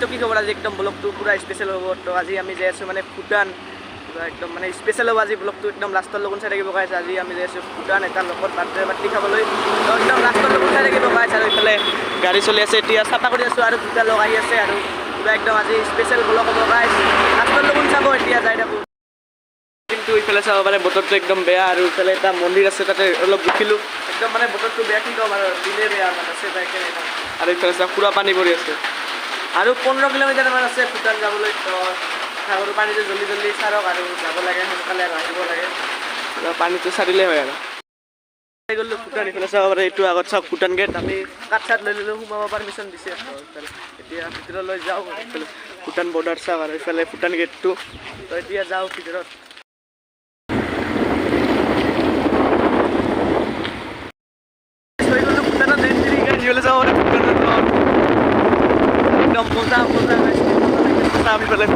তো কি খবৰ আজি একদম ব্লগটো পুৰা স্পেচিয়েল হ'ব। তো আজি আমি যাই আছোঁ মানে ভূটান, একদম মানে স্পেচিয়েল হ'ব আজি ব্লগটো, একদম লাষ্টৰ লগত চাই থাকিব গাইছ। আজি আমি যাই আছোঁ ভূটান, এটা লগত বাৰ্থডে পাৰ্টি খাবলৈ। তো একদম লাষ্টৰ লগত চাই থাকিব গাইছ। আৰু এইফালে গাড়ী চলি আছে, এতিয়া চাফা কৰি আছোঁ আৰু দুটা লগ আহি আছে আৰু পুৰা একদম আজি স্পেচিয়েল ব্লগ হ'ব গাইছ। লাষ্টৰ লগত চাব, এতিয়া যাই থাকোঁ। কিন্তু ইফালে চাব পাৰে বতৰটো একদম বেয়া, আৰু ইফালে এটা মন্দিৰ আছে তাতে অলপ দেখিলোঁ। একদম মানে বতৰটো বেয়া, কি ক'ম আৰু দিনে বেয়া মানে আছে তাইকে। আৰু ইফালে চাওক পুৰা পানী পৰি আছে, আৰু 15 কিলোমিটাৰমান আছে ভূটান যাবলৈ। তো সাগৰৰ পানীটো জল্দি জল্দি চাৰক আৰু যাব লাগে সোনকালে আৰু আহিব লাগে। পানীটো চাৰিলেই হয় আৰু গ'লো ভূটান। ইফালে চাব পাৰে, এইটো আগত চাওক ভূটান গেট। আমি কাঠ চাট লৈ ল'লোঁ, সোমাব পাৰমিশ্যন দিছে। এতিয়া ভিতৰলৈ যাওঁ। এইফালে ভূটান বৰ্ডাৰ চাওক, আৰু এইফালে ভূটান গেটটো। তো এতিয়া যাওঁ ভিতৰত। ভূটানত যাব পাৰে, ভূটানত একদম মজা মজা গৈছে। আমি পেলাই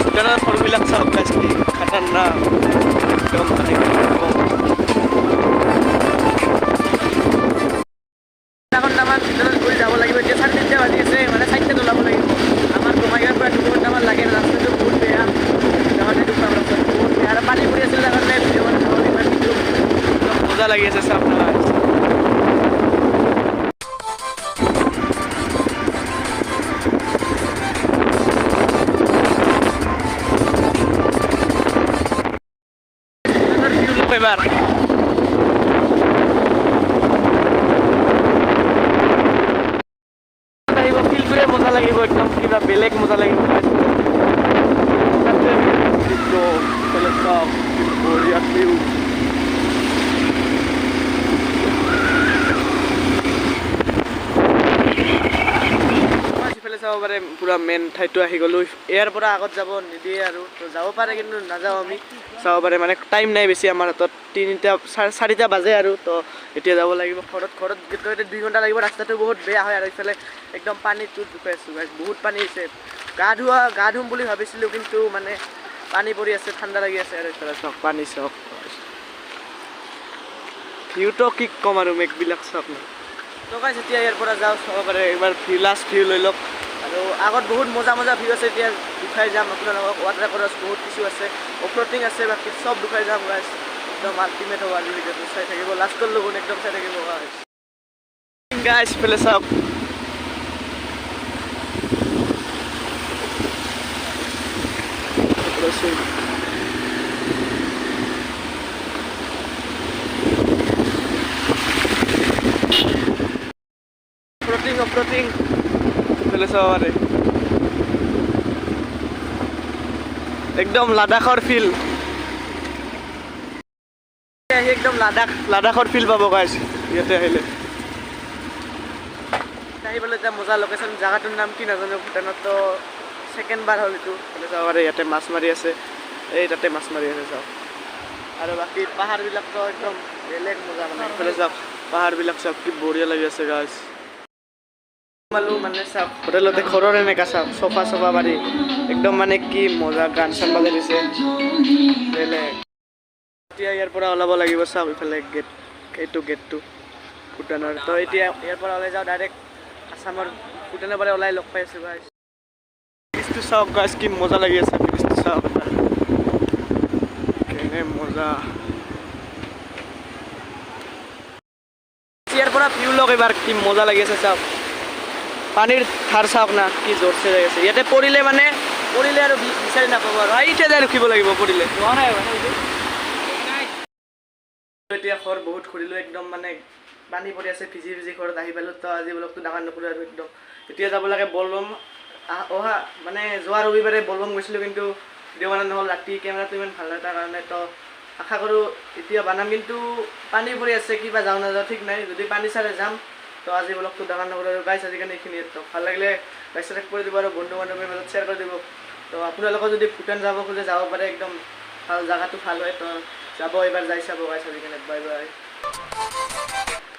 ভূটানৰ ফলবিলাক চাওক গাইছ, কি খাতাৰনাক একদম মানে ঘণ্টামান ভিতৰত গৈ যাব লাগিব। এতিয়া 3:30 বাজি আছে, মানে 4টাত ওলাব লাগিব। আমাৰ বঙাইগাঁৱৰ পৰা 2 ঘণ্টামান লাগে। ৰাস্তাটো বহুত বেয়া, বহুত বেয়া আৰু পানী পৰি আছিল কাৰণে ভিডিঅ' নহ'ল ইমান। কিন্তু একদম মজা লাগি আছে চাওক না। এবার ফিল করে মজা লাগিব, একদম কিবা বেলেগ মজা লাগিব। সিফালে চাব পাৰে পুৰা মেইন ঠাইটো আহি গ'লোঁ। ইয়াৰ পৰা আগত যাব নিদিয়ে আৰু, তো যাব পাৰে কিন্তু নাযাওঁ আমি। চাব পাৰে মানে টাইম নাই বেছি আমাৰ হাতত, 4টা বাজে আৰু। তো এতিয়া যাব লাগিব ঘৰত গেটতে 2 ঘণ্টা লাগিব। ৰাস্তাটো বহুত বেয়া হয়, আৰু এইফালে একদম পানীটো ঢুকাই আছোঁ গাইছ, বহুত পানী হৈছে। গা ধুম বুলি ভাবিছিলোঁ, কিন্তু মানে পানী পৰি আছে, ঠাণ্ডা লাগি আছে। আৰু এইফালে চাওক পানী চাওক, ভিউটো কি ক'ম আৰু মেঘবিলাক চাওক না। তো গাইছ এতিয়া ইয়াৰ পৰা যাওঁ, চাব পাৰে একবাৰ লাষ্ট ভিউ লৈ লওক। আৰু আগত বহুত মজা মজা ভিউ আছে, এতিয়া দুখাই যাম আপোনালোকক। ৱাটাৰ ফলছ বহুত কিছু আছে, অফ্ৰ'ডিং আছে, বাকী চব দুখাই যাম গাইছ। একদম আল্টিমেট হ'ব আজি ভিডিঅ'টো, চাই থাকিব লাষ্টৰ লগত, একদম চাই থাকিব গাইছ। ইফালে চাওক অফ্ৰ'ডিং ইফালে চাব পাৰে একদম লাডাখৰ ফিল। একদম লাডাখৰ ফিল পাব গাইছ ইয়াতে আহিলে। আহিবলৈ এতিয়া মজা লোকেশ্যন, জেগাটোৰ নাম কি নাজানো ভূটানত। তো 2nd বাৰ হ'ল এইটো। এইফালে চাব পাৰে ইয়াতে মাছ মাৰি আছে, এই তাতে মাছ মাৰি আছে চাওক। আৰু বাকী পাহাৰবিলাকতো একদম বেলেগ মজা মানে। এইফালে চাওক পাহাৰবিলাক চাওক, কি বঢ়িয়া লাগি আছে গাইছ। মানে চাওক হোটেলতে ঘৰৰ এনেকা চাওক, চফা পাৰি একদম মানে কি মজা, গান চান বাজাই দিছে বেলেগ। এতিয়া ইয়াৰ পৰা ওলাব লাগিব চাওক, ইফালে গেট, এইটো গেটটো ভূটানৰ। তো এতিয়া ইয়াৰ পৰা ওলাই যাওঁ ডাইৰেক্ট আছামৰ। ভূটানৰ পৰা ওলাই লগ পাই আছোঁ গাইছ। ব্ৰিজটো চাওক গাইছ, কি মজা লাগি আছে ব্ৰিজটো চাওক, কেনে মজা। ইয়াৰ পৰা ভিউ লওক এবাৰ, কি মজা লাগি আছে চাওক। পানীৰ ধাৰ চাওক না, কি জোৰছে যাই আছে। ইয়াতে পৰিলে আৰু বিচাৰি নাপাব আৰু এতিয়া যাই ৰখিব লাগিব পৰিলে। এতিয়া ঘৰ বহুত ঘূৰিলোঁ, একদম মানে পানী পৰি আছে, ভিজি ঘৰত আহি পালোঁ। তো আজি ব্লগটো ডাঙৰ নকৰোঁ আৰু একদম। এতিয়া যাব লাগে বলবম। মানে যোৱা ৰবিবাৰে বলবম গৈছিলোঁ, কিন্তু ভিডিঅ' বনাব নহ'ল, ৰাতি কেমেৰাটো ইমান ভাল নথাৰ কাৰণে। তো আশা কৰোঁ এতিয়া বনাম, কিন্তু পানী পৰি আছে, কিবা যাওঁ নাযাওঁ ঠিক নাই। যদি পানী চালে যাম। তো আজি ব্লগটো ডাঙৰ নকৰোঁ আৰু গাইছ, আজিকালি এইখিনিয়ে। তো ভাল লাগিলে লাইক চাইক কৰি দিব, আৰু বন্ধু বান্ধৱীৰ মাজত শ্বেয়াৰ কৰি দিব। তো আপোনালোকৰ যদি ভূটান যাব খোজে যাব পাৰে, একদম ভাল, জেগাটো ভাল হয়। তো যাব, এবাৰ যাই চাব গাইছ আজিকালি। Bye bye.